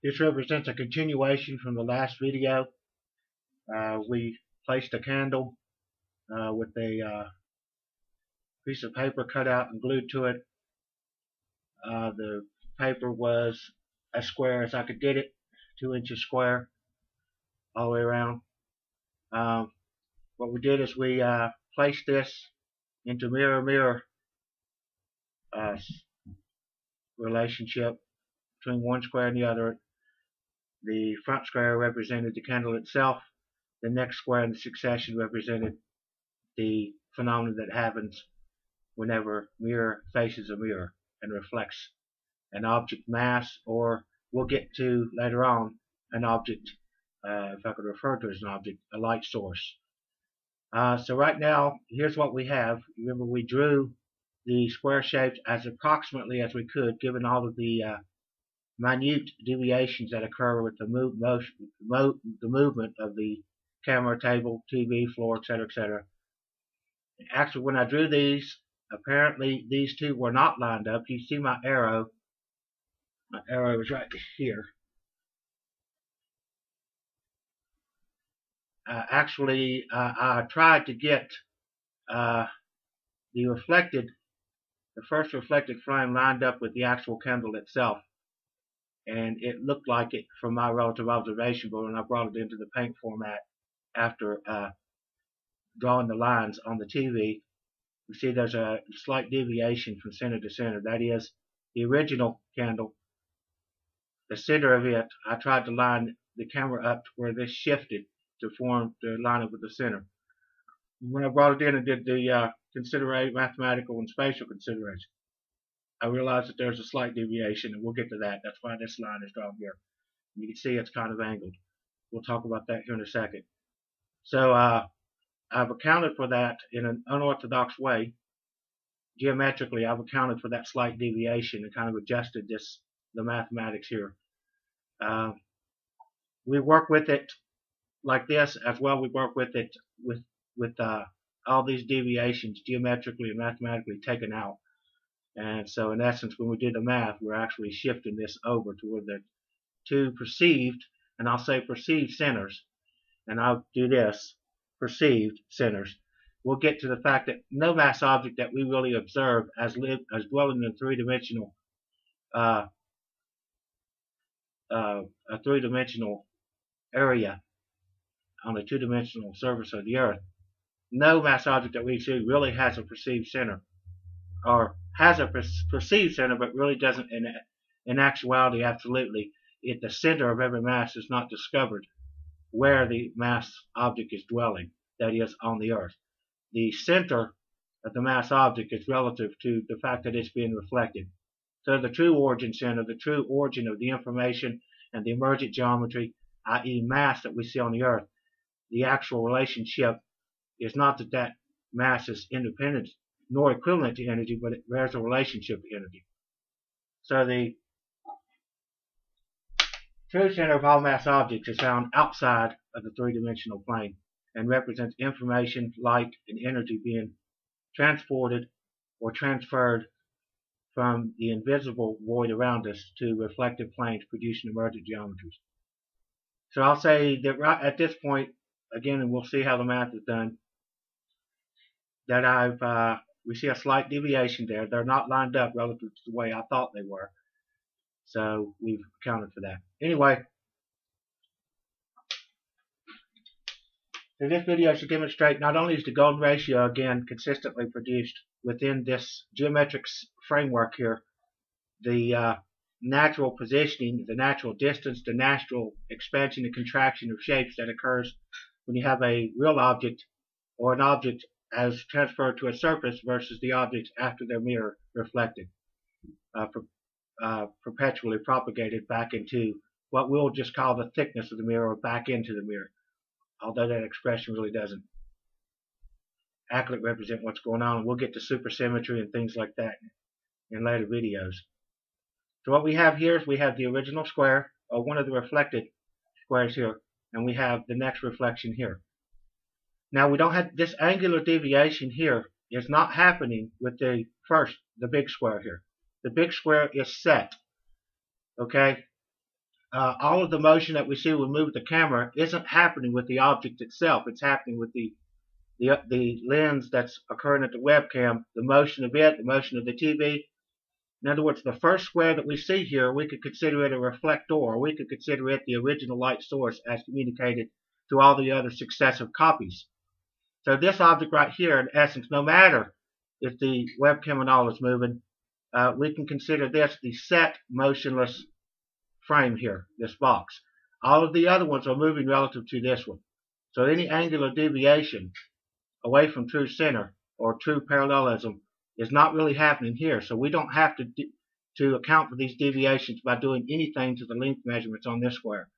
This represents a continuation from the last video. We placed a candle with a piece of paper cut out and glued to it. The paper was as square as I could get it, 2 inches square all the way around. What we did is we placed this into mirror-mirror relationship between one square and the other. The front square represented the candle itself. The next square in the succession represented the phenomenon that happens whenever mirror faces a mirror and reflects an object mass, or we'll get to later on an object, if I could refer to it as an object, a light source. So right now, here's what we have. Remember, we drew the square shapes as approximately as we could, given all of the minute deviations that occur with the movement of the camera, table, TV, floor, etc., etc. Actually, when I drew these, apparently these two were not lined up. You see my arrow. My arrow is right here. Actually, I tried to get the first reflected flame lined up with the actual candle itself, and it looked like it from my relative observation, but when I brought it into the paint format after drawing the lines on the TV, you see there's a slight deviation from center to center. That is, the original candle, the center of it, I tried to line the camera up to where this shifted to line up with the center. When I brought it in and did the mathematical and spatial consideration, I realized that there's a slight deviation, and we'll get to that. That's why this line is drawn here. You can see it's kind of angled. We'll talk about that here in a second. So I've accounted for that in an unorthodox way. Geometrically, I've accounted for that slight deviation and kind of adjusted the mathematics here. We work with it like this as well. We work with it with all these deviations geometrically and mathematically taken out. And so in essence, when we do the math, we're actually shifting this over to where the two perceived, and I'll say perceived centers, and I'll do this, perceived centers. We'll get to the fact that no mass object that we really observe as dwelling in a three-dimensional area on a two-dimensional surface of the Earth, no mass object that we see really has a perceived center, or has a perceived center, but really doesn't in actuality. Absolutely, the center of every mass is not discovered where the mass object is dwelling, that is, on the Earth. The center of the mass object is relative to the fact that it's being reflected. So the true origin center, the true origin of the information and the emergent geometry, i.e. mass that we see on the Earth, the actual relationship is not that mass is independent nor equivalent to energy, but it bears a relationship to energy. So the true center of all mass objects is found outside of the three-dimensional plane and represents information, light, and energy being transported or transferred from the invisible void around us to reflective planes producing emergent geometries. So I'll say that right at this point, again, and we'll see how the math is done, that we see a slight deviation there. They're not lined up relative to the way I thought they were. So we've accounted for that. Anyway, so this video should demonstrate not only is the golden ratio again consistently produced within this geometric framework here, the natural positioning, the natural distance, the natural expansion and contraction of shapes that occurs when you have a real object or an object as transferred to a surface versus the objects after their mirror reflected, perpetually propagated back into what we'll just call the thickness of the mirror, or back into the mirror, although that expression really doesn't accurately represent what's going on. We'll get to supersymmetry and things like that in later videos. So what we have here is we have the original square, or one of the reflected squares here, and we have the next reflection here. Now we don't have this angular deviation here is not happening with the big square here. The big square is set. Okay? all of the motion that we see when we move the camera isn't happening with the object itself. It's happening with the lens that's occurring at the webcam, the motion of it, the motion of the TV. In other words, the first square that we see here, we could consider it a reflector, or we could consider it the original light source as communicated to all the other successive copies. So this object right here, in essence, no matter if the webcam and all is moving, we can consider this the set motionless frame here, this box. All of the other ones are moving relative to this one. So any angular deviation away from true center or true parallelism is not really happening here. So we don't have to account for these deviations by doing anything to the length measurements on this square.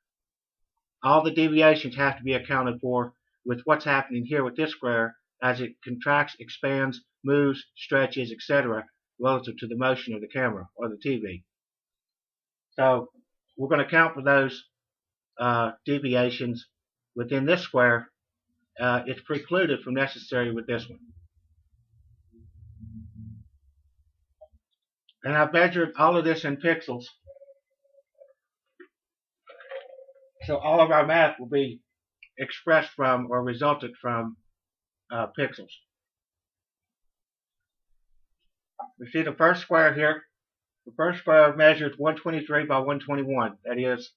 All the deviations have to be accounted for with what's happening here with this square as it contracts, expands, moves, stretches, etc. relative to the motion of the camera or the TV. So we're going to account for those deviations within this square. It's precluded from necessary with this one. And I've measured all of this in pixels. So all of our math will be expressed from or resulted from pixels. We see the first square here. The first square measures 123 by 121. That is,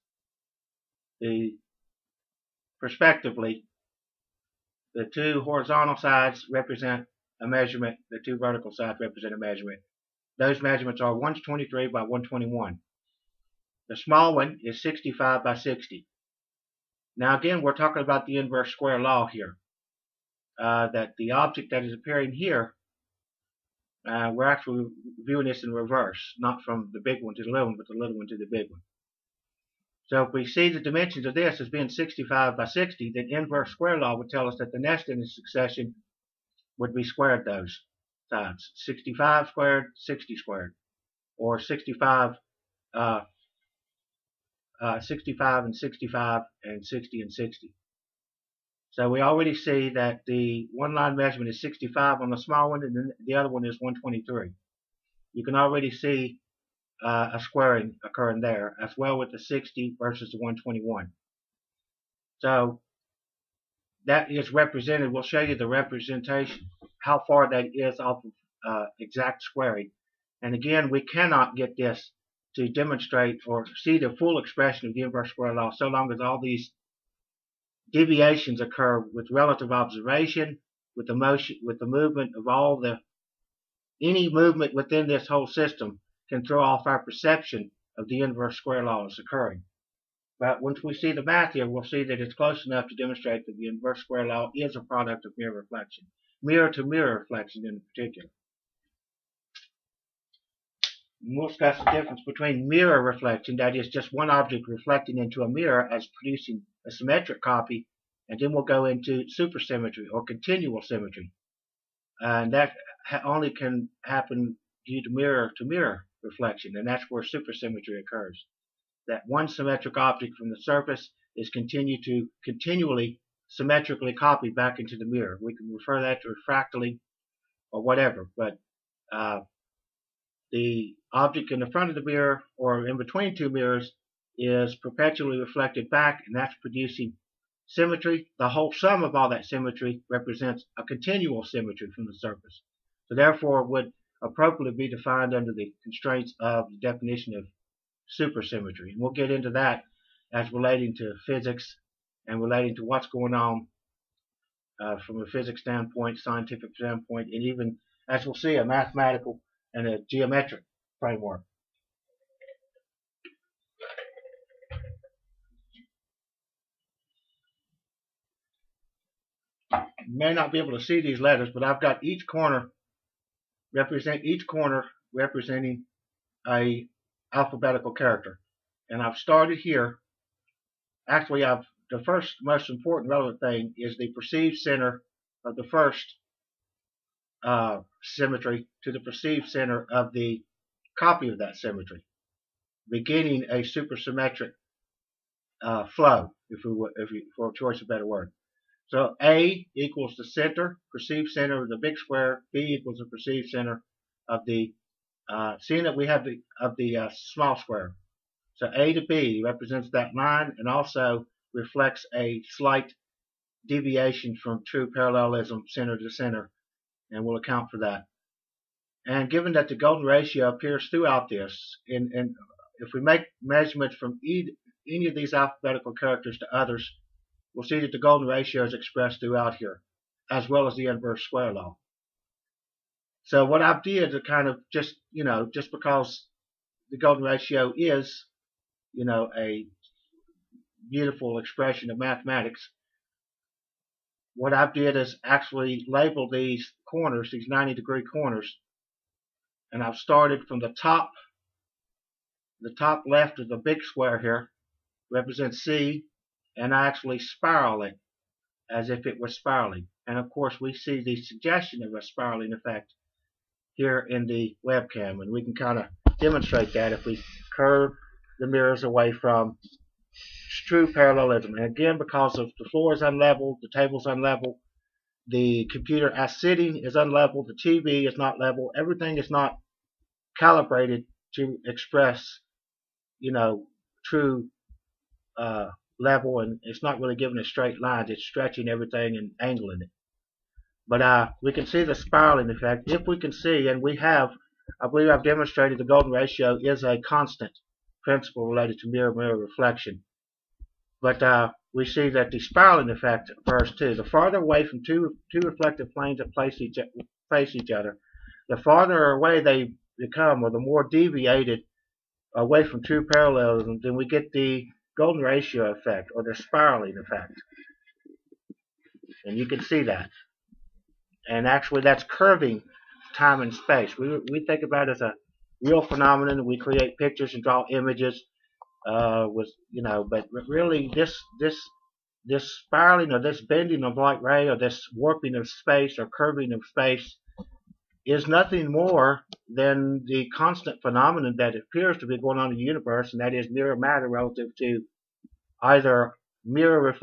prospectively, the two horizontal sides represent a measurement. The two vertical sides represent a measurement. Those measurements are 123 by 121. The small one is 65 by 60. Now again, we're talking about the inverse square law here. That the object that is appearing here, we're actually viewing this in reverse, not from the big one to the little one, but the little one to the big one. So if we see the dimensions of this as being 65 by 60, then inverse square law would tell us that the next in the succession would be squared those sides. 65 squared, 60 squared, or 65 and 65 and 60 and 60. So we already see that the one line measurement is 65 on the small one, and then the other one is 123. You can already see a squaring occurring there, as well with the 60 versus the 121. So that is represented. We'll show you the representation, how far that is off of exact squaring. And again, we cannot get this to demonstrate or see the full expression of the inverse square law so long as all these deviations occur with relative observation, with the motion, with the movement of all any movement within this whole system can throw off our perception of the inverse square law as occurring. But once we see the math here, we'll see that it's close enough to demonstrate that the inverse square law is a product of mirror reflection, mirror-to-mirror reflection in particular. And we'll discuss the difference between mirror reflection, that is just one object reflecting into a mirror as producing a symmetric copy, and then we'll go into supersymmetry or continual symmetry. And that only can happen due to mirror reflection, and that's where supersymmetry occurs. That one symmetric object from the surface is continually symmetrically copied back into the mirror. We can refer that to refractally or whatever, but the object in the front of the mirror or in between two mirrors is perpetually reflected back, and that's producing symmetry. The whole sum of all that symmetry represents a continual symmetry from the surface. So therefore it would appropriately be defined under the constraints of the definition of supersymmetry. And we'll get into that as relating to physics and relating to what's going on from a physics standpoint, scientific standpoint, and even, as we'll see, a mathematical and a geometric framework. You may not be able to see these letters, but I've got each corner representing a alphabetical character. And I've started here. Actually, the first most important relevant thing is the perceived center of the first symmetry to the perceived center of the copy of that symmetry, beginning a supersymmetric flow, for choice of a better word. So A equals the center, perceived center of the big square. B equals the perceived center of the seeing that we have the small square. So A to B represents that line and also reflects a slight deviation from true parallelism center to center, and we'll account for that. And given that the golden ratio appears throughout this, and if we make measurements from any of these alphabetical characters to others, we'll see that the golden ratio is expressed throughout here, as well as the inverse square law. So what I did to kind of just because the golden ratio is, a beautiful expression of mathematics, what I did is actually label these corners, these 90-degree corners, and I've started from the top left of the big square here, represents C, and I actually spiral it as if it was spiraling. And of course we see the suggestion of a spiraling effect here in the webcam, and we can kind of demonstrate that if we curve the mirrors away from true parallelism. And again, because of the floor is unlevel, the table's unlevel, the computer as sitting is unlevel, the TV is not level, everything is not calibrated to express, true level, and it's not really given a straight lines, it's stretching everything and angling it. But we can see the spiraling effect. If we can see, and we have, I believe I've demonstrated the golden ratio is a constant principle related to mirror-mirror reflection. But we see that the spiraling effect occurs too. The farther away from two reflective planes that face each other, the farther away they become, or the more deviated away from true parallelism, then we get the golden ratio effect, or the spiraling effect. And you can see that. And actually that's curving time and space. We think about it as a real phenomenon. We create pictures and draw images but really this spiraling, or this bending of light ray, or this warping of space, or curving of space, is nothing more than the constant phenomenon that appears to be going on in the universe, and that is mirror matter relative to either mirror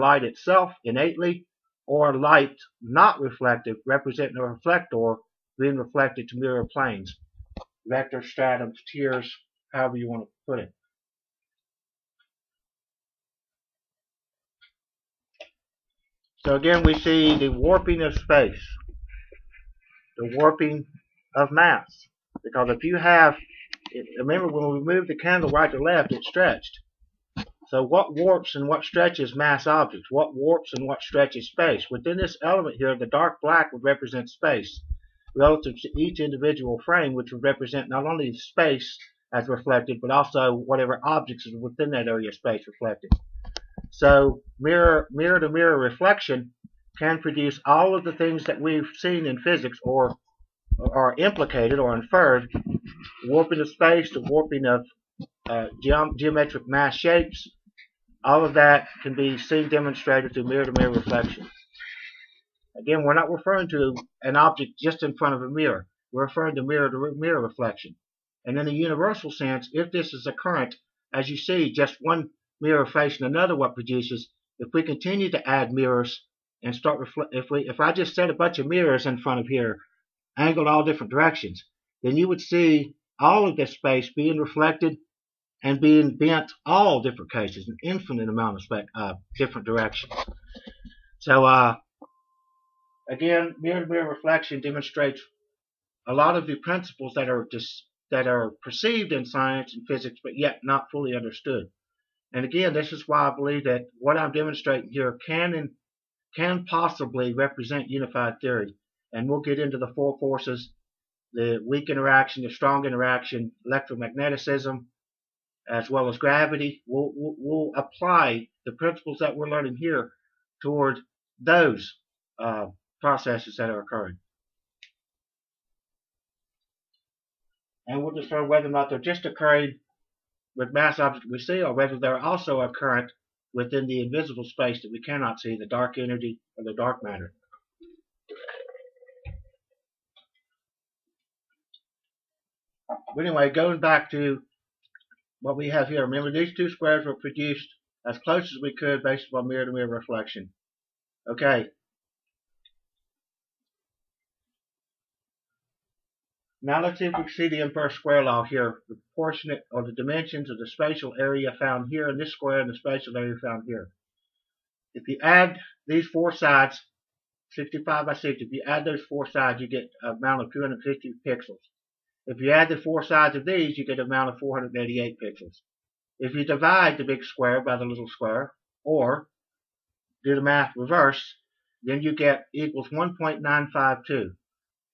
light itself innately, or light not reflective, representing a reflector being reflected to mirror planes, vector stratums, tiers, however you want to put it. So again, we see the warping of space, the warping of mass. Because if you have, remember when we moved the candle right to left, it stretched. So what warps and what stretches mass objects? What warps and what stretches space? Within this element here, the dark black would represent space relative to each individual frame, which would represent not only space as reflected, but also whatever objects is within that area of space reflected. So mirror-to-mirror reflection can produce all of the things that we've seen in physics, or are implicated or inferred: warping of space, the warping of geometric mass shapes. All of that can be seen demonstrated through mirror-to-mirror reflection. Again, we're not referring to an object just in front of a mirror. We're referring to mirror-to-mirror reflection. And in a universal sense, if this is occurrent, as you see, just one mirror facing another, what produces, if we continue to add mirrors and start if I just set a bunch of mirrors in front of here, angled all different directions, then you would see all of this space being reflected and being bent all different cases, an infinite amount of different directions. So again, mirror-to-mirror reflection demonstrates a lot of the principles that are perceived in science and physics, but yet not fully understood. And again, this is why I believe that what I'm demonstrating here can possibly represent unified theory. And we'll get into the four forces: the weak interaction, the strong interaction, electromagnetism, as well as gravity. We'll apply the principles that we're learning here toward those processes that are occurring. And we'll determine whether or not they're just occurring with mass objects we see, or whether they're also occurrent within the invisible space that we cannot see, the dark energy or the dark matter. But anyway, going back to what we have here, remember these two squares were produced as close as we could based upon mirror-to-mirror reflection. Okay. Now let's see if we can see the inverse square law here. The proportionate or the dimensions of the spatial area found here in this square and the spatial area found here. If you add these four sides, 65 by 60, if you add those four sides, you get an amount of 250 pixels. If you add the four sides of these, you get an amount of 488 pixels. If you divide the big square by the little square, or do the math reverse, then you get equals 1.952.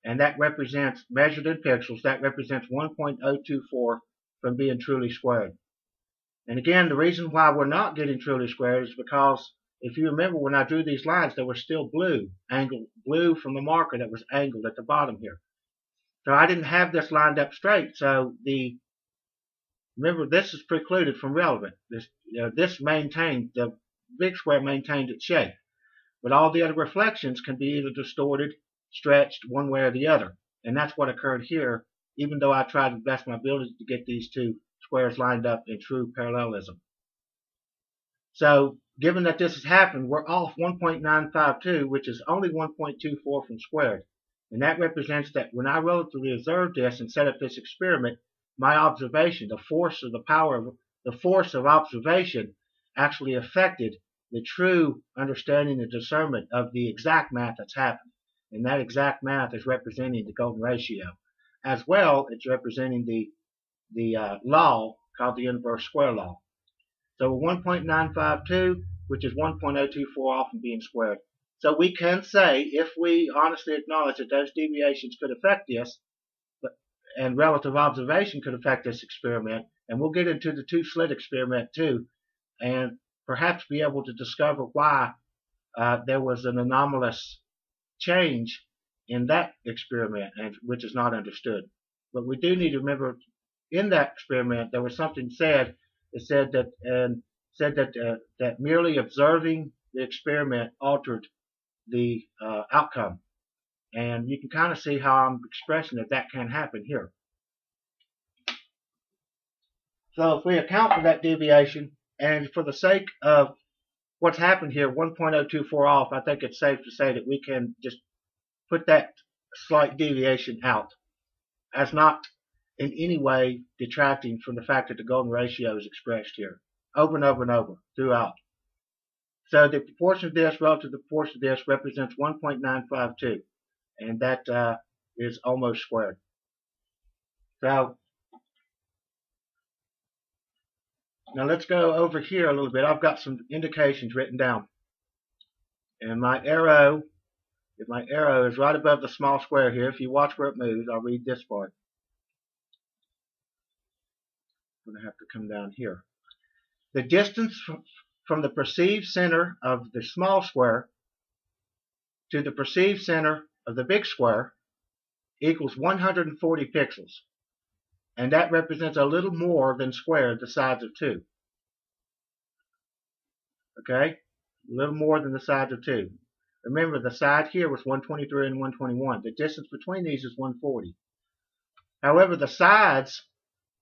And that represents, measured in pixels, that represents 1.024 from being truly squared. And again, the reason why we're not getting truly squared is because if you remember when I drew these lines, they were still blue, angled, blue from the marker that was angled at the bottom here. So I didn't have this lined up straight. So remember, this is precluded from relevant. This maintained, the big square maintained its shape. But all the other reflections can be either distorted, stretched one way or the other. And that's what occurred here, even though I tried the best of my ability to get these two squares lined up in true parallelism. So given that this has happened, we're off 1.952, which is only 1.24 from squared. And that represents that when I relatively observed this and set up this experiment, my observation, the force of observation actually affected the true understanding and discernment of the exact math that's happened. And that exact math is representing the golden ratio. As well, it's representing the law called the inverse square law. So 1.952, which is 1.024 off from being squared. So we can say, if we honestly acknowledge that those deviations could affect this, and relative observation could affect this experiment, and we'll get into the two-slit experiment too, and perhaps be able to discover why there was an anomalous change in that experiment, and which is not understood. But we do need to remember, in that experiment, there was something said. It said that merely observing the experiment altered the outcome, and you can kind of see how I'm expressing that can happen here. So if we account for that deviation, and for the sake of what's happened here, 1.024 off, I think it's safe to say that we can just put that slight deviation out as not in any way detracting from the fact that the golden ratio is expressed here over and over and over throughout. So the proportion of this relative to the proportion of this represents 1.952, and that is almost squared. So now let's go over here a little bit. I've got some indications written down, and my arrow, if my arrow is right above the small square here, if you watch where it moves, I'll read this part. I'm going to have to come down here. The distance from the perceived center of the small square to the perceived center of the big square equals 140 pixels. And that represents a little more than squared the sides of 2. Okay? A little more than the sides of 2. Remember, the side here was 123 and 121. The distance between these is 140. However, the sides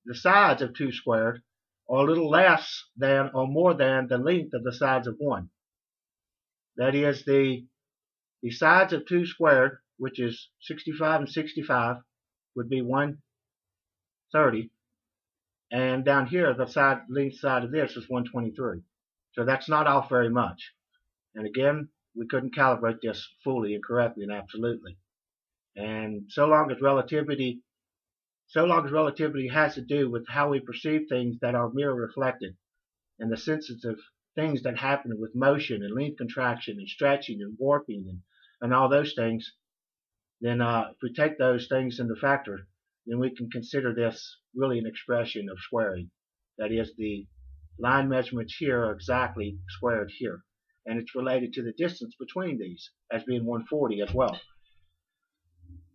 of 2 squared are a little less than or more than the length of the sides of 1. That is, the sides of 2 squared, which is 65 and 65, would be 130. And down here, the length side of this is 123. So that's not off very much. And again, we couldn't calibrate this fully and correctly and absolutely. And so long as relativity has to do with how we perceive things that are mirror reflected, and the sensitive things that happen with motion and length contraction and stretching and warping and all those things, then if we take those things into factor, then we can consider this really an expression of squaring. That is, the line measurements here are exactly squared here. And it's related to the distance between these as being 140 as well.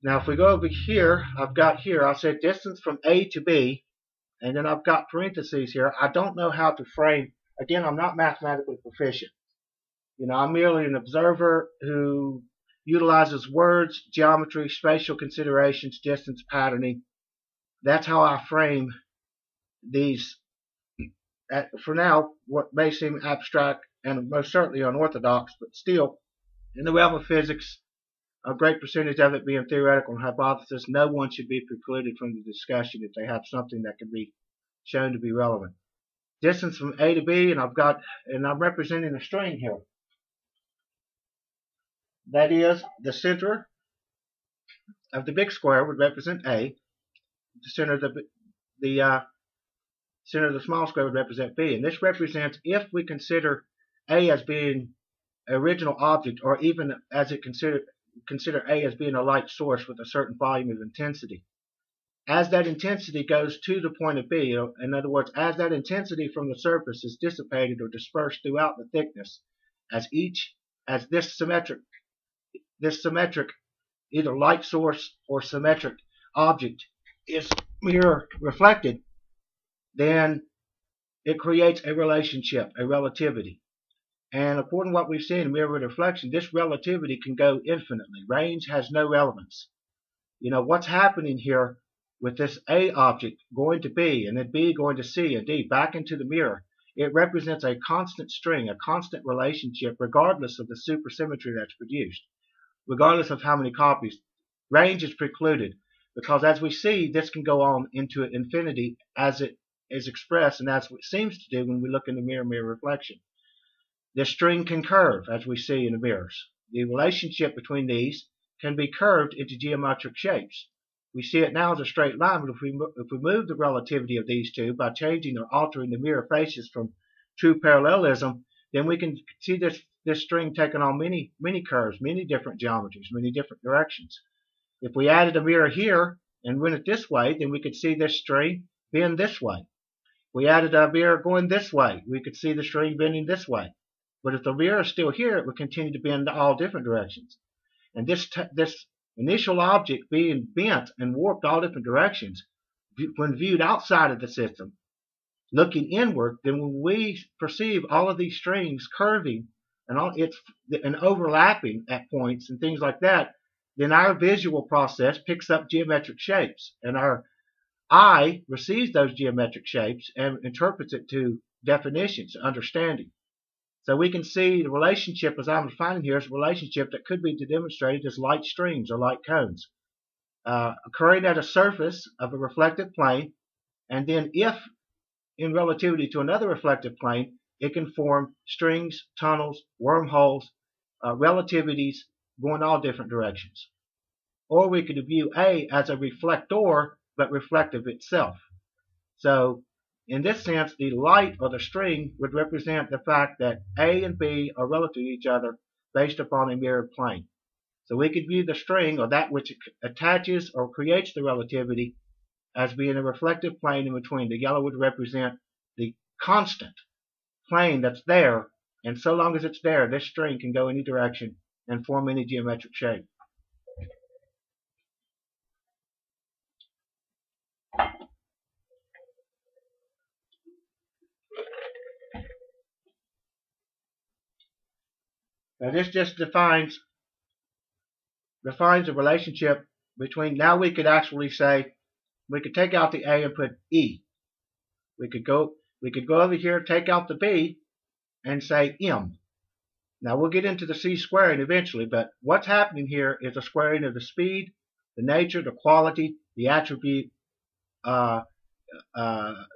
Now if we go over here, I'll say distance from A to B, and then I've got parentheses here. I don't know how to frame, again, I'm not mathematically proficient. I'm merely an observer who utilizes words, geometry, spatial considerations, distance, patterning. That's how I frame these, for now, what may seem abstract and most certainly unorthodox, but still, in the realm of physics, a great percentage of it being theoretical and hypothesis, no one should be precluded from the discussion if they have something that can be shown to be relevant. Distance from A to B, and I'm representing a string here. That is, the center of the big square would represent A. The center of the small square would represent B. And this represents if we consider A as being an original object, or even as it consider A as being a light source with a certain volume of intensity. As that intensity goes to the point of B, in other words, as that intensity from the surface is dissipated or dispersed throughout the thickness, as this symmetric either light source or symmetric object is mirror reflected, then it creates a relationship, a relativity. And according to what we've seen in mirror reflection, this relativity can go infinitely. Range has no relevance. You know, what's happening here with this A object going to B, and then B going to C and D back into the mirror, it represents a constant string, a constant relationship, regardless of the supersymmetry that's produced, regardless of how many copies. Range is precluded, because as we see, this can go on into infinity as it is expressed, and that's what it seems to do when we look in the mirror reflection. This string can curve, as we see in the mirrors. The relationship between these can be curved into geometric shapes. We see it now as a straight line, but if we move the relativity of these two by changing or altering the mirror faces from true parallelism, then we can see this string taking on many curves, many different geometries, many different directions. If we added a mirror here and went it this way, then we could see this string bend this way. If we added a mirror going this way, we could see the string bending this way. But if the mirror is still here, it would continue to bend all different directions. And this initial object being bent and warped all different directions, when viewed outside of the system, looking inward, then when we perceive all of these strings curving and overlapping at points and things like that, then our visual process picks up geometric shapes, and our eye receives those geometric shapes and interprets it to definitions, understanding. So we can see the relationship, as I'm defining here, is a relationship that could be demonstrated as light strings or light cones, occurring at a surface of a reflective plane, and then if in relativity to another reflective plane, it can form strings, tunnels, wormholes, relativities going all different directions. Or we could view A as a reflector, but reflective itself. So in this sense, the light or the string would represent the fact that A and B are relative to each other based upon a mirrored plane. So we could view the string, or that which attaches or creates the relativity, as being a reflective plane in between. The yellow would represent the constant plane that's there, and so long as it's there, this string can go any direction and form any geometric shape. Now this just defines the relationship between. Now we could actually say, we could take out the A and put E. We could go over here, take out the B, and say M. Now we'll get into the C squaring eventually, but what's happening here is a squaring of the speed, the nature, the quality, the attribute,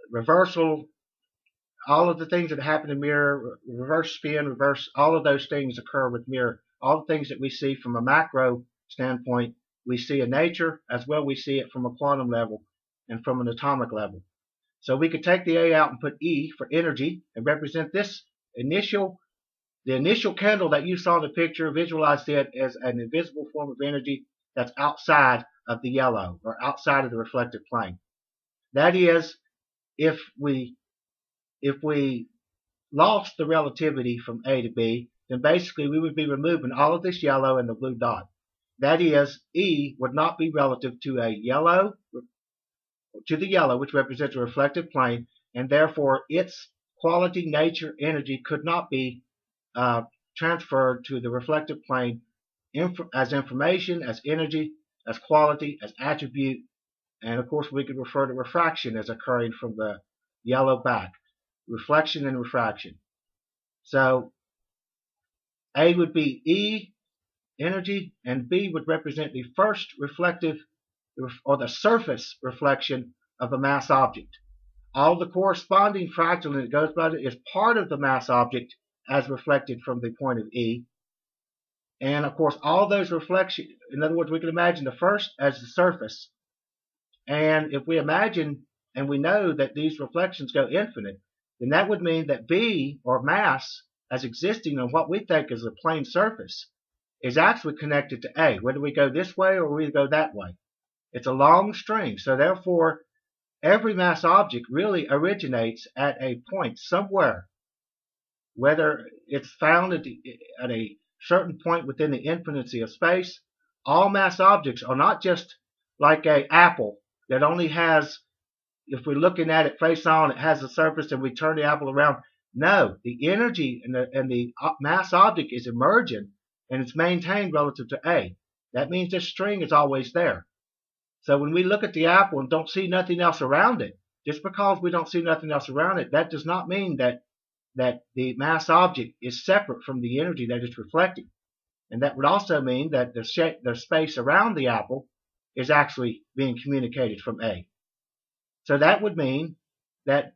reversal, all of the things that happen in mirror, reverse spin, reverse, all of those things occur with mirror. All the things that we see from a macro standpoint, we see in nature, as well we see it from a quantum level and from an atomic level. So we could take the A out and put E for energy and represent this the initial candle that you saw in the picture. Visualize it as an invisible form of energy that's outside of the yellow, or outside of the reflective plane. That is, if we lost the relativity from A to B, then basically we would be removing all of this yellow and the blue dot. That is, E would not be relative to the yellow, which represents a reflective plane, and therefore its quality, nature, energy could not be transferred to the reflective plane as information, as energy, as quality, as attribute, and of course we could refer to refraction as occurring from the yellow back. Reflection and refraction. So A would be E, energy, and B would represent the first reflective or the surface reflection of a mass object. All the corresponding fractal that goes by it is part of the mass object as reflected from the point of E. And of course, all those reflections, in other words, we can imagine the first as the surface. And if we imagine and we know that these reflections go infinite, then that would mean that B, or mass, as existing on what we think is a plane surface, is actually connected to A, whether we go this way or we go that way. It's a long string, so therefore every mass object really originates at a point somewhere, whether it's found at a certain point within the infinity of space. All mass objects are not just like an apple that only has, if we're looking at it face on, it has a surface and we turn the apple around. No, the energy and the mass object is emergent and it's maintained relative to A. That means this string is always there. So when we look at the apple and don't see nothing else around it, just because we don't see nothing else around it, that does not mean that the mass object is separate from the energy that it's reflecting. And that would also mean that the space around the apple is actually being communicated from A. So that would mean that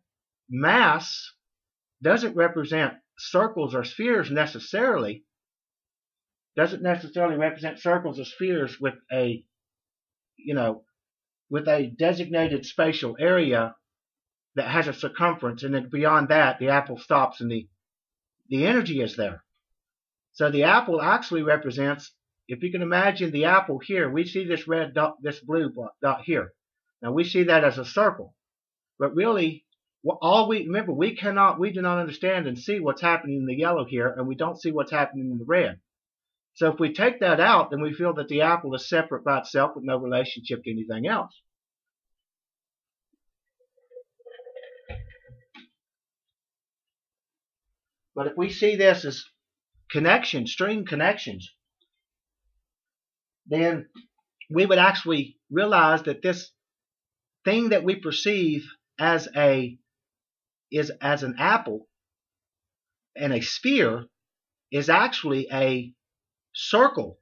mass doesn't represent circles or spheres necessarily, doesn't necessarily represent circles or spheres with a, with a designated spatial area that has a circumference, and then beyond that the apple stops and the energy is there. So the apple actually represents, if you can imagine the apple here, we see this red dot, this blue dot here. Now we see that as a circle, but really, remember, we do not understand and see what's happening in the yellow here, and we don't see what's happening in the red. So if we take that out, then we feel that the apple is separate by itself with no relationship to anything else. But if we see this as connections, string connections, then we would actually realize that this thing that we perceive as an apple and a sphere is actually a circle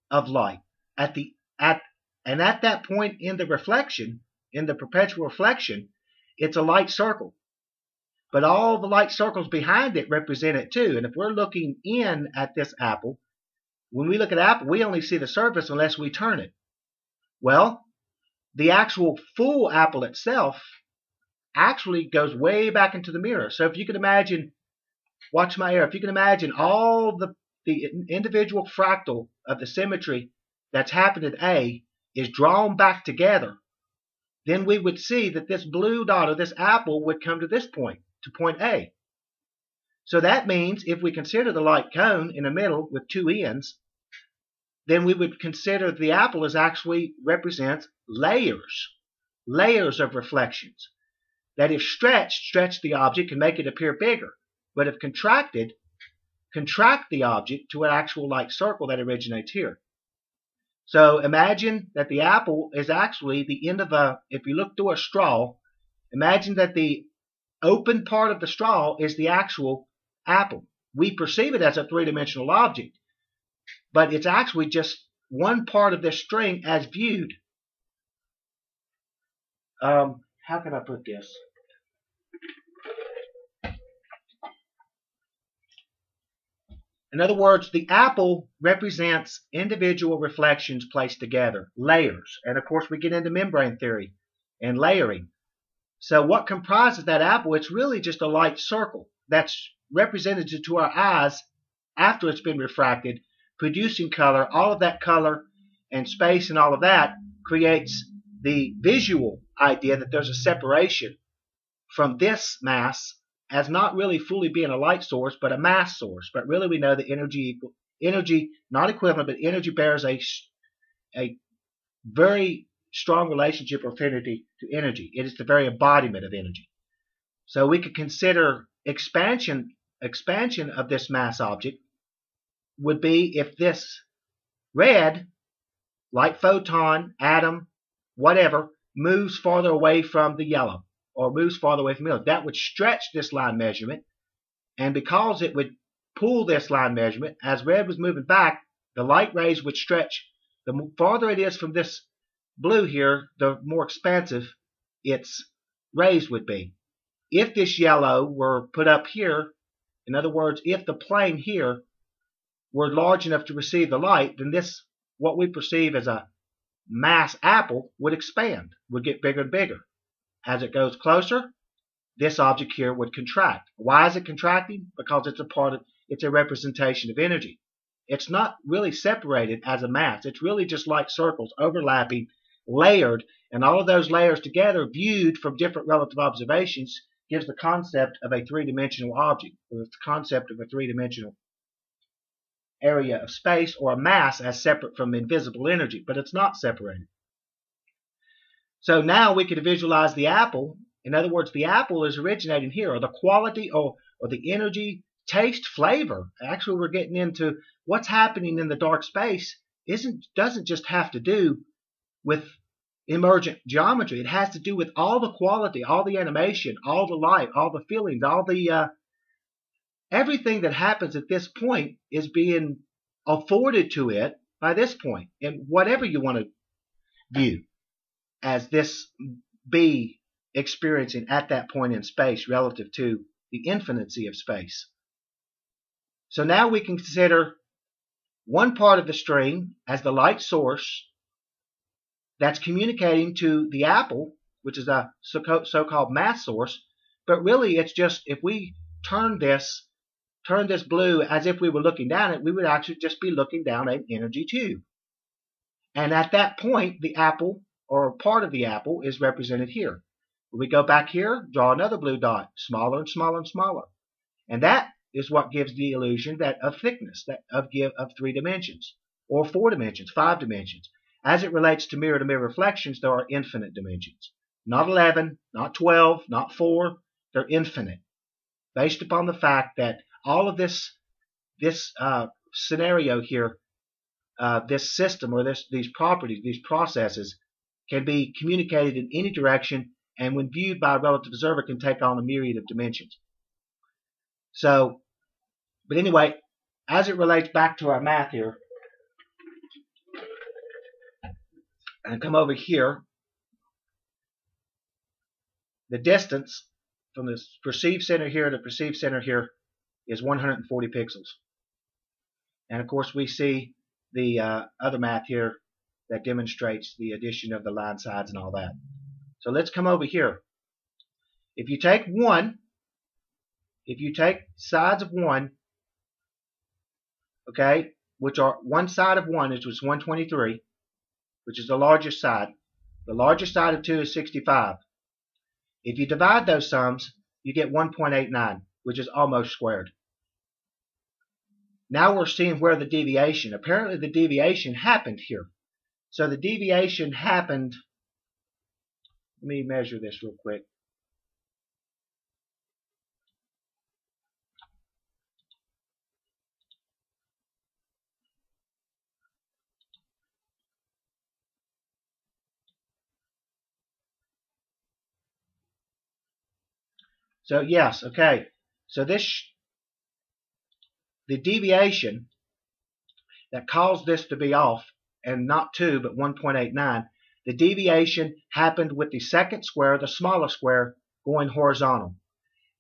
of light at that point in the reflection, in the perpetual reflection, it's a light circle. But all the light circles behind it represent it too. And if we're looking in at this apple, when we look at apple, we only see the surface unless we turn it. Well, the actual full apple itself actually goes way back into the mirror. So if you can imagine, watch my ear, if you can imagine all the individual fractal of the symmetry that's happened at A is drawn back together, then we would see that this blue dot or this apple would come to this point, to point A. So that means if we consider the light cone in the middle with two ends, then we would consider the apple as actually represents layers of reflections. That if stretch the object and make it appear bigger. But if contracted, contract the object to an actual light circle that originates here. So imagine that the apple is actually the end of if you look through a straw, imagine that the open part of the straw is the actual apple. We perceive it as a three-dimensional object, but it's actually just one part of this string as viewed. How can I put this? In other words, the apple represents individual reflections placed together, layers. And of course, we get into membrane theory and layering. So what comprises that apple? It's really just a light circle that's represented to our eyes after it's been refracted, producing color. All of that color and space and all of that creates the visual idea that there's a separation from this mass as not really fully being a light source, but a mass source. But really we know that energy, not equivalent, but energy bears a very strong relationship or affinity to energy. It is the very embodiment of energy. So we could consider expansion of this mass object would be if this red, light photon, atom, whatever, moves farther away from the yellow, or moves farther away from the yellow. That would stretch this line measurement, and because it would pull this line measurement, as red was moving back, The light rays would stretch. The farther it is from this blue here, the more expansive its rays would be. If this yellow were put up here, in other words, if the plane here were large enough to receive the light, then this, what we perceive as a mass apple, would expand, would get bigger and bigger. As it goes closer, this object here would contract. Why is it contracting? Because it's a representation of energy. It's not really separated as a mass. It's really just like circles overlapping, layered, and all of those layers together, viewed from different relative observations, gives the concept of a three-dimensional object, or the concept of a three-dimensional area of space, or a mass as separate from invisible energy, but it's not separated. So now we could visualize the apple. In other words, the apple is originating here, or the quality or the energy, taste, flavor. Actually, we're getting into what's happening in the dark space doesn't just have to do with emergent geometry. It has to do with all the quality, all the animation, all the light, all the feelings, all the everything that happens at this point is being afforded to it by this point, and whatever you want to view as this be experiencing at that point in space relative to the infinity of space. So now we can consider one part of the stream as the light source that's communicating to the apple, which is a so-called mass source, but really it's just, if we turn this blue as if we were looking down it, we would actually just be looking down an energy tube. And at that point, the apple, or part of the apple, is represented here. When we go back here, draw another blue dot, smaller and smaller and smaller. And that is what gives the illusion of thickness, of three dimensions, or 4 dimensions, 5 dimensions. As it relates to mirror-to-mirror reflections, there are infinite dimensions. Not 11, not 12, not 4, they're infinite. Based upon the fact that all of this scenario here, this system, or these properties, these processes, can be communicated in any direction, and when viewed by a relative observer can take on a myriad of dimensions. So, but anyway, as it relates back to our math here, and come over here, the distance from the perceived center here to the perceived center here is 140 pixels. And of course we see the other math here that demonstrates the addition of the line sides and all that. So let's come over here. If you take sides of 1, okay, which are one side of 1, which was 123, which is the largest side. The largest side of 2 is 65. If you divide those sums, you get 1.89, which is almost squared. Now we're seeing where the deviation, apparently the deviation happened here. So the deviation happened, let me measure this real quick. So yes, okay. So the deviation that caused this to be off, and not 2 but 1.89, the deviation happened with the second square, the smaller square, going horizontal.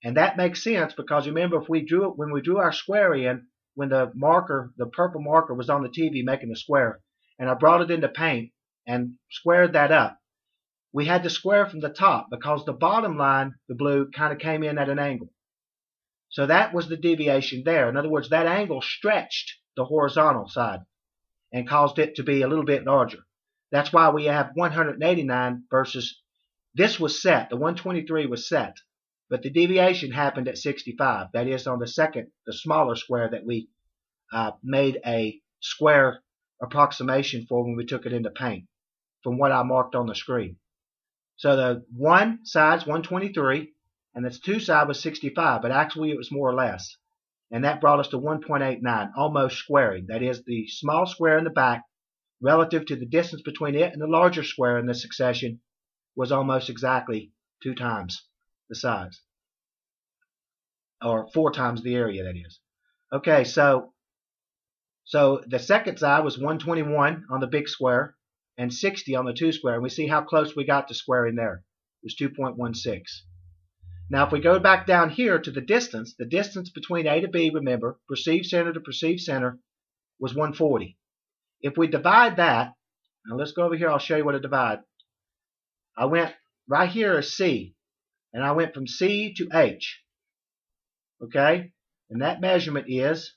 And that makes sense because remember, when we drew our square in, when the purple marker was on the TV making the square, and I brought it into paint and squared that up, we had to square from the top because the bottom line, the blue, kind of came in at an angle. So that was the deviation there. In other words, that angle stretched the horizontal side and caused it to be a little bit larger. That's why we have 189 versus, this was set, the 123 was set, but the deviation happened at 65. That is on the smaller square that we made a square approximation for when we took it into paint, from what I marked on the screen. So the one side's 123, and the 2 side was 65, but actually it was more or less. And that brought us to 1.89, almost squaring. That is, the small square in the back, relative to the distance between it and the larger square in the succession, was almost exactly 2 times the size. Or 4 times the area, that is. Okay, so So the second side was 121 on the big square and 60 on the 2 square. And we see how close we got to squaring there. It was 2.16. Now if we go back down here to the distance between A to B, remember, perceived center to perceived center, was 140. If we divide that, now let's go over here, I'll show you what to divide. I went, right here is C, and I went from C to H. Okay? And that measurement is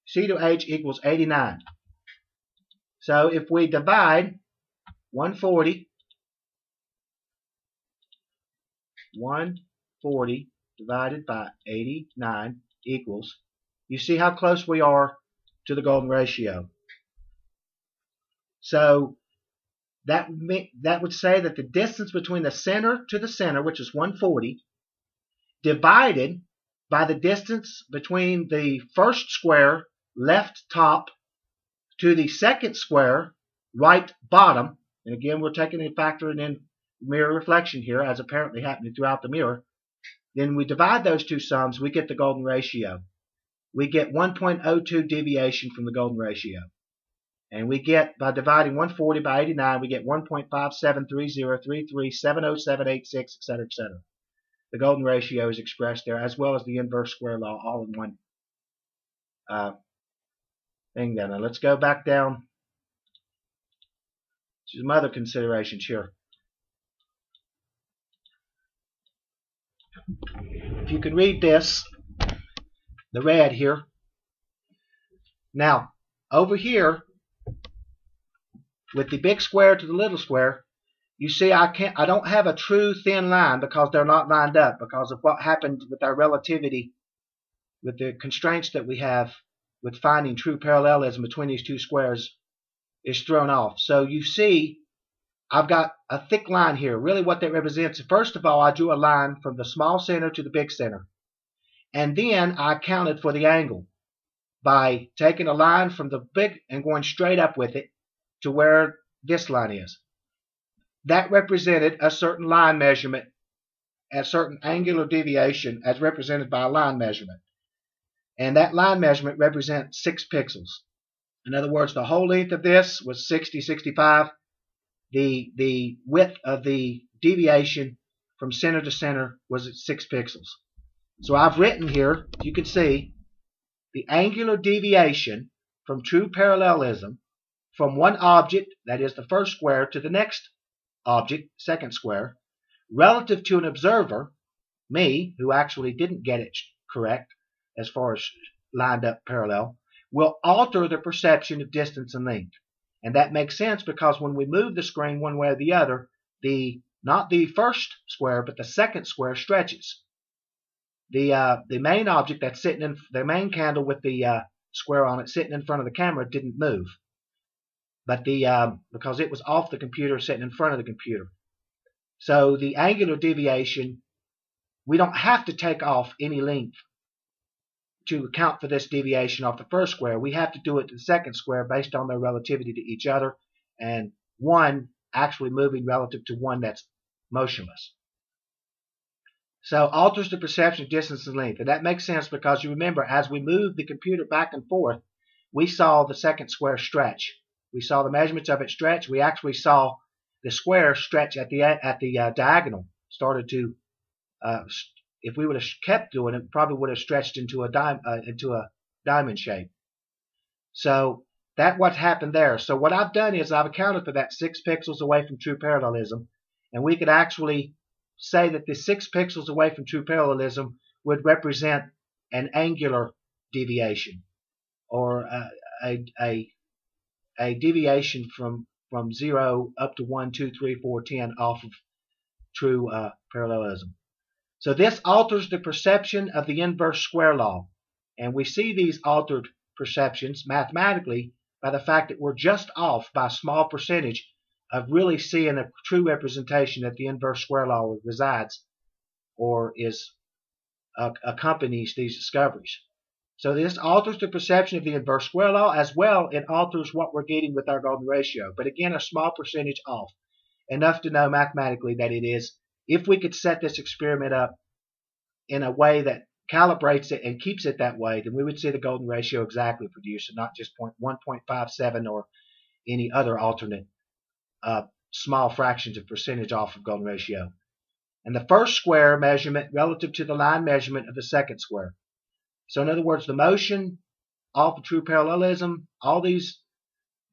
C to H equals 89. So if we divide 140 divided by 89 equals, you see how close we are to the golden ratio. So that would say that the distance between the center to the center, which is 140, divided by the distance between the first square left top to the second square right bottom, and again we're taking and factoring in mirror reflection here as apparently happening throughout the mirror, then we divide those two sums, we get the golden ratio. We get 1.02 deviation from the golden ratio. And we get, by dividing 140 by 89, we get 1.573033707886, etc., etc. The golden ratio is expressed there, as well as the inverse square law, all in one thing there. Now let's go back down to some other considerations here. If you could read this, the red here. Now, over here, with the big square to the little square, you see I don't have a true thin line because they're not lined up because of what happened with our relativity, with the constraints that we have with finding true parallelism between these two squares is thrown off. So you see I've got a thick line here. Really what that represents, first of all, I drew a line from the small center to the big center. And then I accounted for the angle by taking a line from the big and going straight up with it to where this line is. That represented a certain line measurement, a certain angular deviation as represented by a line measurement. And that line measurement represents 6 pixels. In other words, the whole length of this was 65. The width of the deviation from center to center was at 6 pixels. So I've written here, you can see, the angular deviation from true parallelism from one object, that is the first square, to the next object, second square, relative to an observer, me, who actually didn't get it correct as far as lined up parallel, will alter the perception of distance and length. And that makes sense because when we move the screen one way or the other, not the first square, but the second square stretches. The main object that's sitting in the main candle with the square on it sitting in front of the camera didn't move, but because it was off the computer sitting in front of the computer. So the angular deviation, we don't have to take off any length to account for this deviation off the first square. We have to do it to the second square based on their relativity to each other, and one actually moving relative to one that's motionless. So alters the perception of distance and length. And that makes sense because you remember, as we moved the computer back and forth, we saw the second square stretch. We saw the measurements of it stretch. We actually saw the square stretch at the diagonal. Started to, if we would have kept doing it, probably would have stretched into a diamond shape. So that's what happened there. So what I've done is I've accounted for that 6 pixels away from true parallelism, and we could actually say that the 6 pixels away from true parallelism would represent an angular deviation, or a deviation from 0 up to 1, 2, 3, 4, 10 off of true parallelism. So this alters the perception of the inverse square law, and we see these altered perceptions mathematically by the fact that we're just off by a small percentage of really seeing a true representation that the inverse square law resides or accompanies these discoveries. So this alters the perception of the inverse square law, as well it alters what we're getting with our golden ratio. But again, a small percentage off. Enough to know mathematically that it is, if we could set this experiment up in a way that calibrates it and keeps it that way, then we would see the golden ratio exactly produced, and not just 1.57 or any other alternate small fractions of percentage off of golden ratio. And the first square measurement relative to the line measurement of the second square. So in other words, the motion, all the true parallelism, all these,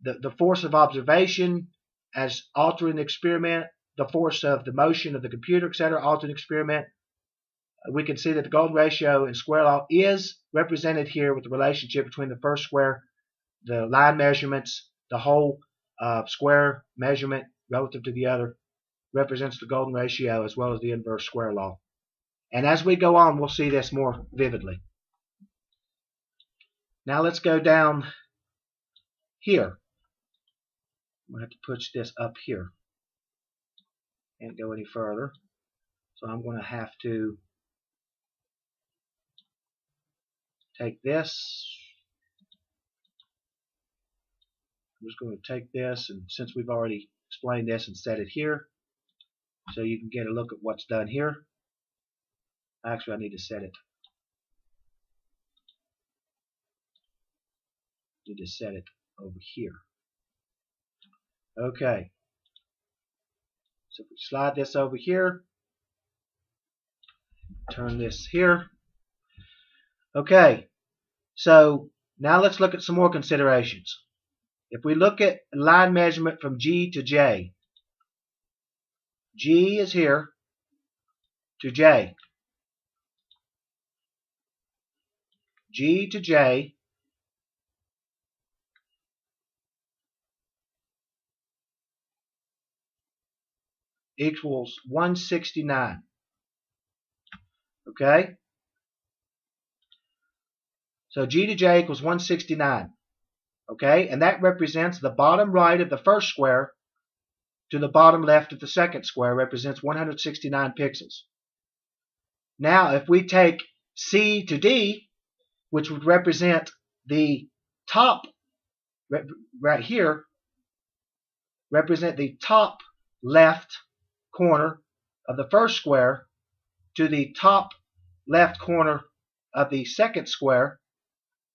the force of observation as altering the experiment, the force of the motion of the computer, etc., altering the experiment, we can see that the golden ratio in square law is represented here with the relationship between the first square, the line measurements, the whole square measurement relative to the other represents the golden ratio, as well as the inverse square law. And as we go on, we'll see this more vividly. Now let's go down here. I'm going to have to push this up here. Can't go any further. So I'm going to have to take this. I'm just going to take this, and since we've already explained this, and set it here so you can get a look at what's done here. Actually, I need to set it. Over here. Okay. So if we slide this over here, turn this here. Okay. So now let's look at some more considerations. If we look at line measurement from G to J, G is here to J. G to J equals 169. Okay? So G to J equals 169. Okay? And that represents the bottom right of the first square to the bottom left of the second square, represents 169 pixels. Now, if we take C to D, which would represent the top, right here, represent the top left corner of the first square to the top left corner of the second square,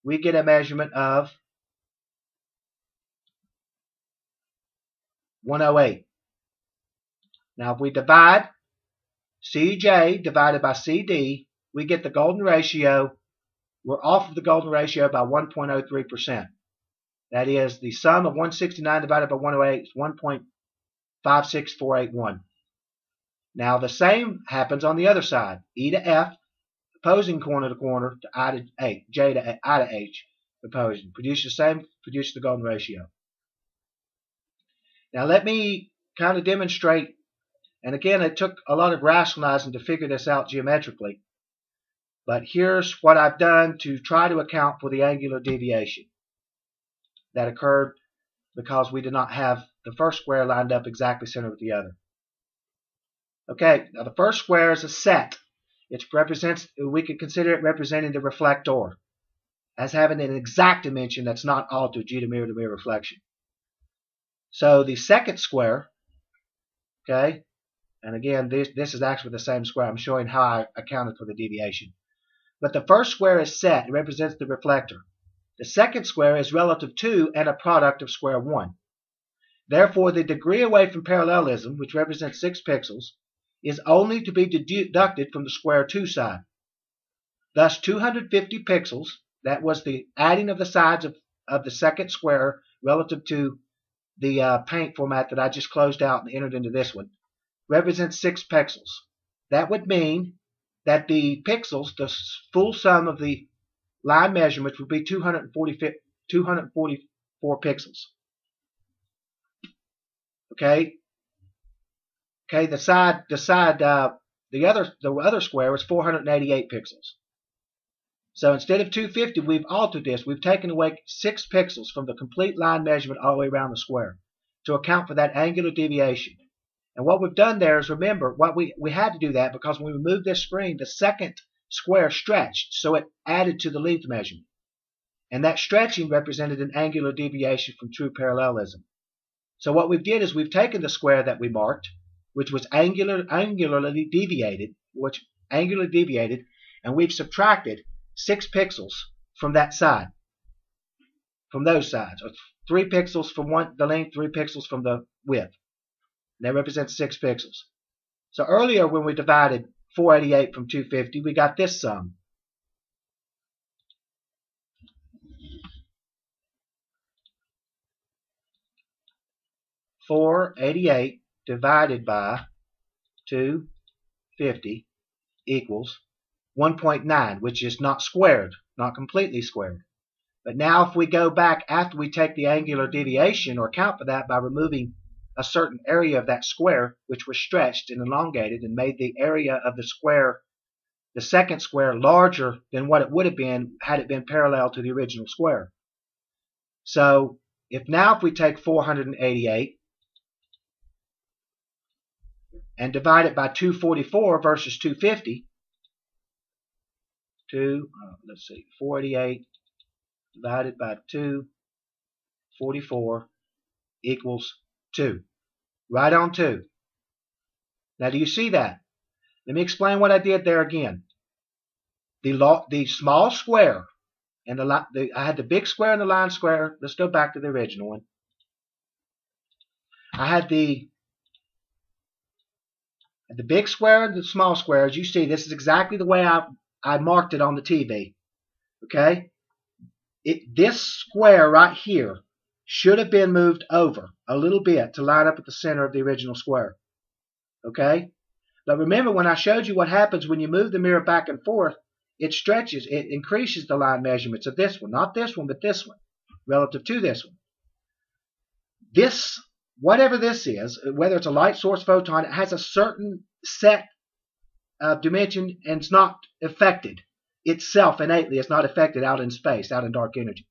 we get a measurement of 108. Now if we divide CJ divided by CD, we get the golden ratio. We're off of the golden ratio by 1.03%. That is, the sum of 169 divided by 108 is 1.56481. Now the same happens on the other side. E to F, opposing corner to corner, to I to A, J to I to H, opposing. Produce the same, produce the golden ratio. Now let me kind of demonstrate, and again it took a lot of rationalizing to figure this out geometrically, but here's what I've done to try to account for the angular deviation that occurred because we did not have the first square lined up exactly center with the other. Okay, now the first square is a set. It represents, we could consider it representing the reflector as having an exact dimension that's not altered due to mirror-to-mirror reflection. So the second square, okay, and again this is actually the same square. I'm showing how I accounted for the deviation. But the first square is set. It represents the reflector. The second square is relative to and a product of square 1. Therefore, the degree away from parallelism, which represents 6 pixels, is only to be deducted from the square 2 side. Thus, 250 pixels, that was the adding of the sides of the second square relative to the paint format that I just closed out and entered into this one, represents 6 pixels. That would mean that the pixels, the full sum of the line measurements, would be 244 pixels. Okay. Okay. The other square is 488 pixels. So instead of 250, we've altered this. We've taken away 6 pixels from the complete line measurement all the way around the square to account for that angular deviation. And what we've done there is, remember, what we had to do that because when we moved this screen, the second square stretched, so it added to the length measurement. And that stretching represented an angular deviation from true parallelism. So what we did is we've taken the square that we marked, which was angularly deviated, and we've subtracted 6 pixels from that side, from those sides, or 3 pixels from the length, 3 pixels from the width. And that represents 6 pixels. So earlier when we divided 488 from 250, we got this sum. .488 divided by 250 equals 1.9, which is not squared, not completely squared. But now if we go back after we take the angular deviation, or account for that by removing a certain area of that square, which was stretched and elongated and made the area of the square, the second square, larger than what it would have been had it been parallel to the original square. So if we take 488 and divide it by 244 versus 250, 488 divided by 244 equals 2. Right on 2. Now do you see that? Let me explain what I did there again. The small square, and I had the big square and the line square. Let's go back to the original one. I had the big square and the small square. As you see, this is exactly the way I marked it on the TV. Okay? This square right here should have been moved over a little bit to line up at the center of the original square. Okay? But remember, when I showed you what happens when you move the mirror back and forth, it stretches, it increases the line measurements of this one. Not this one, but this one, relative to this one. This, whatever this is, whether it's a light source, photon, it has a certain set dimension, and it's not affected itself innately. It's not affected out in space, out in dark energy.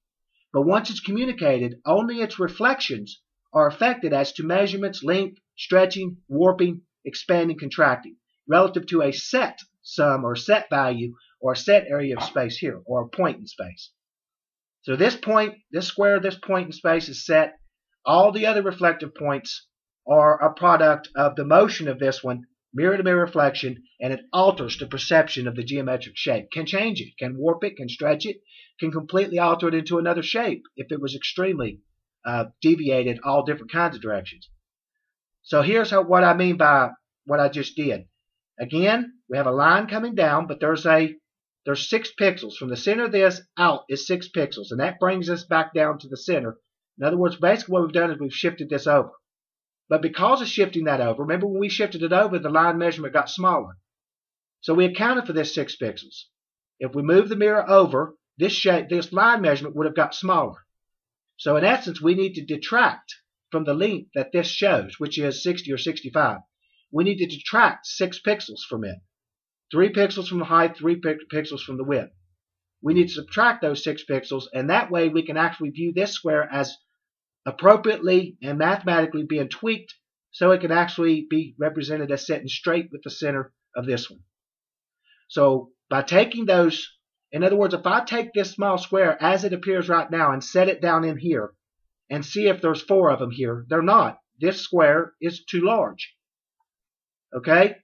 But once it's communicated, only its reflections are affected as to measurements, length, stretching, warping, expanding, contracting, relative to a set sum or set value or a set area of space here, or a point in space. So this point, this square, this point in space is set. All the other reflective points are a product of the motion of this one, mirror-to-mirror reflection, and it alters the perception of the geometric shape. Can change it, can warp it, can stretch it, can completely alter it into another shape if it was extremely deviated all different kinds of directions. So here's what I mean by what I just did. Again, we have a line coming down, but there's 6 pixels. From the center of this out is 6 pixels, and that brings us back down to the center. In other words, basically what we've done is we've shifted this over. But because of shifting that over, remember when we shifted it over, the line measurement got smaller. So we accounted for this 6 pixels. If we move the mirror over, this line measurement would have got smaller. So in essence, we need to detract from the length that this shows, which is 60 or 65. We need to detract 6 pixels from it. 3 pixels from the height, 3 pixels from the width. We need to subtract those 6 pixels, and that way we can actually view this square as appropriately and mathematically being tweaked so it can actually be represented as sitting straight with the center of this one. So by taking those, in other words, if I take this small square as it appears right now and set it down in here and see if there's 4 of them here, they're not. This square is too large. Okay?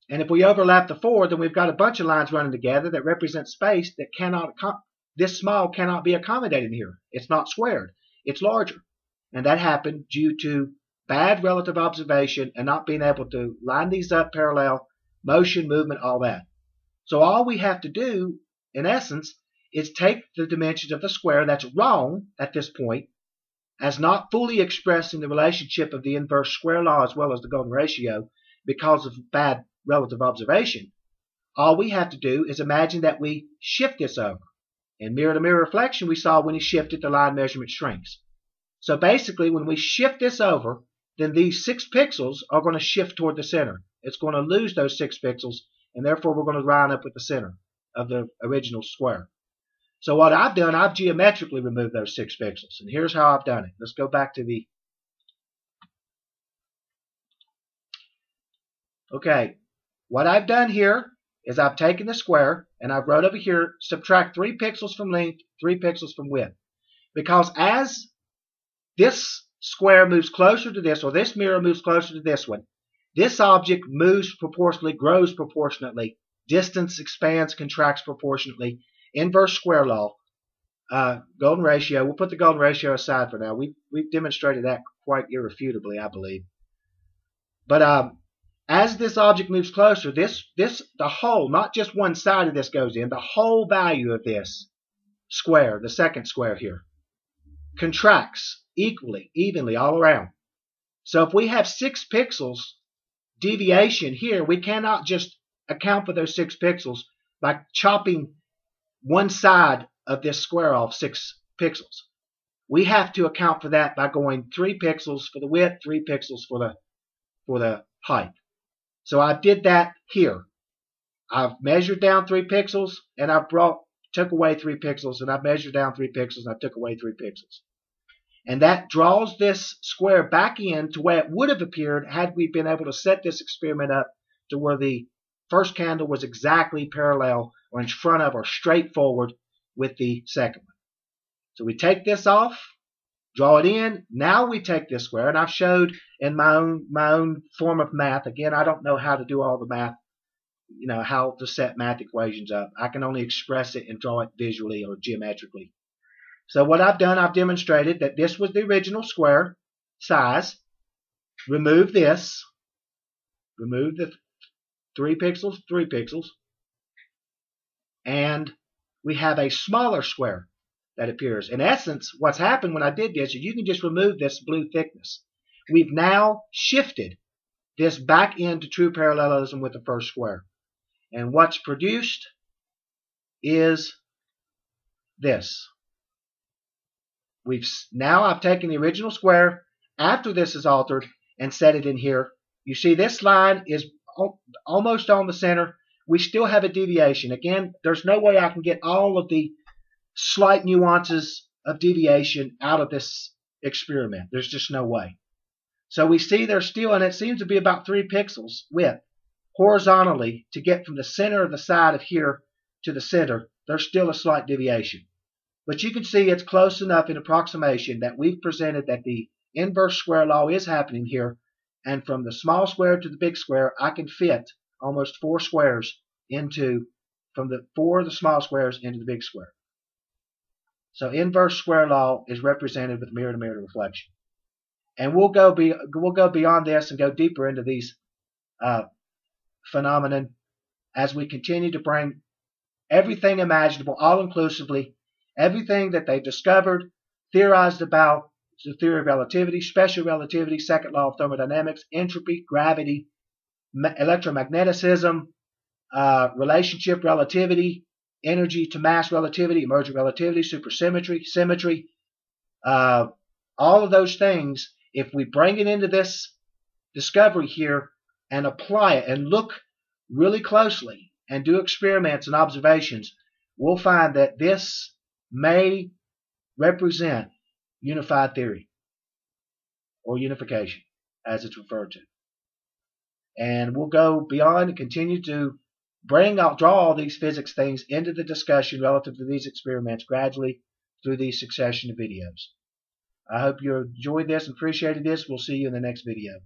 And if we overlap the 4, then we've got a bunch of lines running together that represent space that this small cannot be accommodated here. It's not squared. It's larger. And that happened due to bad relative observation and not being able to line these up parallel, motion, movement, all that. So all we have to do, in essence, is take the dimensions of the square that's wrong at this point, as not fully expressing the relationship of the inverse square law as well as the golden ratio because of bad relative observation. All we have to do is imagine that we shift this over. In mirror-to-mirror reflection, we saw when he shifted, the line measurement shrinks. So basically, when we shift this over, then these 6 pixels are going to shift toward the center. It's going to lose those 6 pixels, and therefore we're going to line up with the center of the original square. So what I've done, I've geometrically removed those 6 pixels, and here's how I've done it. Let's go back to the... Okay, what I've done here is I've taken the square and I've wrote over here, subtract 3 pixels from length, 3 pixels from width. Because as this square moves closer to this, or this mirror moves closer to this one, this object moves proportionally, grows proportionately. Distance expands, contracts proportionately. Inverse square law. Golden ratio. We'll put the golden ratio aside for now. We've demonstrated that quite irrefutably, I believe. But as this object moves closer, the whole, not just one side of this goes in, the whole value of this square, the second square here, contracts equally, evenly all around. So if we have 6 pixels deviation here, we cannot just account for those 6 pixels by chopping one side of this square off 6 pixels. We have to account for that by going 3 pixels for the width, 3 pixels for the height. So I did that here. I've measured down 3 pixels and I've took away 3 pixels, and I've measured down 3 pixels and I took away 3 pixels. And that draws this square back in to where it would have appeared had we been able to set this experiment up to where the first candle was exactly parallel or in front of or straight forward with the second one. So we take this off, draw it in. Now we take this square, and I've showed in my own form of math. Again, I don't know how to do all the math, how to set math equations up. I can only express it and draw it visually or geometrically. So what I've done, I've demonstrated that this was the original square size. Remove this. Remove the 3 pixels, 3 pixels. And we have a smaller square that appears. In essence, what's happened when I did this is you can just remove this blue thickness. We've now shifted this back into true parallelism with the first square. And what's produced is this. I've taken the original square after this is altered and set it in here. You see this line is almost on the center. We still have a deviation. Again, there's no way I can get all of the slight nuances of deviation out of this experiment. There's just no way. So we see there's still, and it seems to be about 3 pixels width horizontally to get from the center of the side of here to the center. There's still a slight deviation. But you can see it's close enough in approximation that we've presented that the inverse square law is happening here. And from the small square to the big square, I can fit almost 4 squares from the 4 of the small squares into the big square. So inverse square law is represented with mirror-to-mirror reflection. And we'll go beyond this and go deeper into these phenomenon as we continue to bring everything imaginable, all-inclusively, everything that they've discovered, theorized about, the theory of relativity, special relativity, second law of thermodynamics, entropy, gravity, electromagnetism, relationship relativity, energy to mass relativity, emergent relativity, supersymmetry, symmetry, all of those things, if we bring it into this discovery here and apply it and look really closely and do experiments and observations, we'll find that this may represent unified theory or unification as it's referred to. And we'll go beyond and continue to draw all these physics things into the discussion relative to these experiments gradually through these succession of videos. I hope you enjoyed this and appreciated this. We'll see you in the next video.